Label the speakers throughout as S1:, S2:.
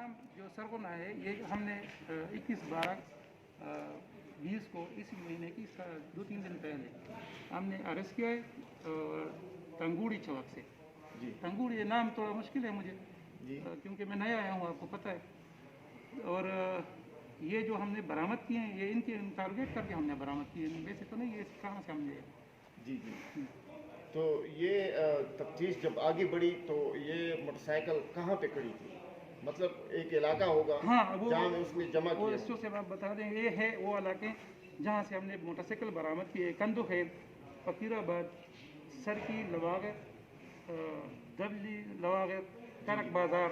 S1: नाम जो सरगोना है ये हमने 21/12/20 को इसी महीने की 2-3 दिन पहले हमने अरेस्ट किया है तंगूड़ी चौक से।
S2: जी
S1: तंगूड़ी ये नाम थोड़ा मुश्किल है मुझे
S2: जी
S1: क्योंकि मैं नया आया हूँ, आपको पता है। और ये जो हमने बरामद किए हैं ये इनके टारगेट करके हमने बरामद किए हैं, वैसे तो नहीं, ये कहाँ से हमने।
S2: जी जी तो ये तफ्तीश जब आगे बढ़ी तो ये मोटरसाइकिल कहाँ पे खड़ी थी? मतलब एक इलाका होगा
S1: हाँ, वो
S2: जहाँ में उसने जमा
S1: वो
S2: किया
S1: इसको से आप बता दें, ये है वो इलाके जहाँ से हमने मोटरसाइकिल बरामद किए। कंदो खैर, फकीराबाद, सरकी, लवागत, दबली, लवागत, करक बाज़ार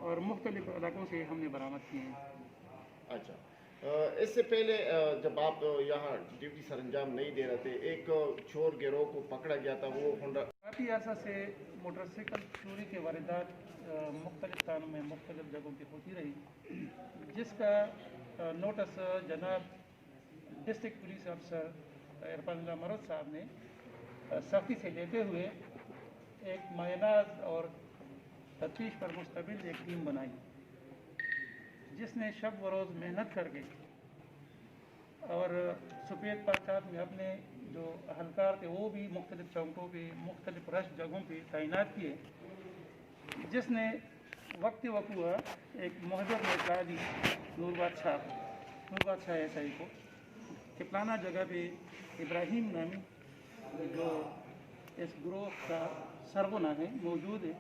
S1: और मुख्तलिफ इलाकों से हमने बरामद किए हैं।
S2: अच्छा इससे पहले जब आप यहाँ ड्यूटी सर अंजाम नहीं दे रहे थे, एक चोर गिरोह को पकड़ा गया था, वो होंडा
S1: काफ़ी अर्सा से मोटरसाइकिल चोरी के वारदात मुख्तलिफ थानों में मुख्तलिफ जगहों पर होती रही, जिसका नोटिस जनाब डिस्ट्रिक्ट पुलिस अफसर इरफानुल्लाह मरद साहब ने सख्ती से लेते हुए एक मायनाज और तफ्तीश पर मुश्तमिल एक टीम बनाई, जिसने शब व रोज़ मेहनत करके और सफ़ेद पाचात में अपने जो अहलकार थे वो भी मुख्तलिफ चौकों पे मुख्तलिफ रश जगहों पे तैनात किए, जिसने वक्त वक़ुआ एक मुहदर ने कहा दी नूर बादशाह एसआई को कि फलाना जगह पे इब्राहिम नामी जो इस ग्रोह का सरगना है मौजूद है।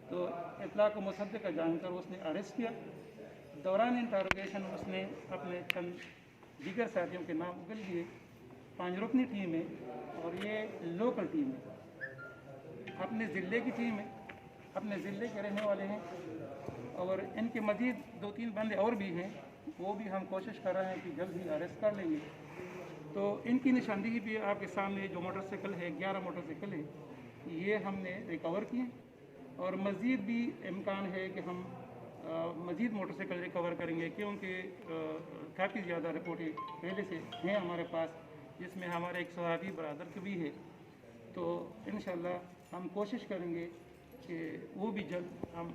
S1: तो इतला को मुसद्दक़ जानकर उसने अरेस्ट किया। दौरान इंटरोगेशन उसने अपने चंद दीगर साथियों के नाम उगल दिए। 5 रुकनी टीम है और ये लोकल टीम है, अपने ज़िले की टीम है, अपने ज़िले के रहने वाले हैं। और इनके मज़ीद 2-3 बंदे और भी हैं, वो भी हम कोशिश कर रहे हैं कि जल्द ही अरेस्ट कर लेंगे। तो इनकी निशानदेही भी आपके सामने जो मोटरसाइकिल है, 11 मोटरसाइकिल है, ये हमने रिकवर किए और मज़ीद भी इम्कान है कि हम मज़ीद मोटरसाइकिल रिकवर करेंगे, क्योंकि काफ़ी ज़्यादा रिपोर्टें पहले से हैं हमारे पास, जिसमें हमारे एक सहाबी बरादर के भी है। तो इंशाअल्लाह हम कोशिश करेंगे कि वो भी जल्द हम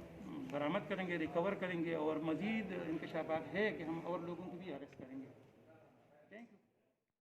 S1: बरामद करेंगे, रिकवर करेंगे और मज़ीद इंकशाफात है कि हम और लोगों को भी अरेस्ट करेंगे।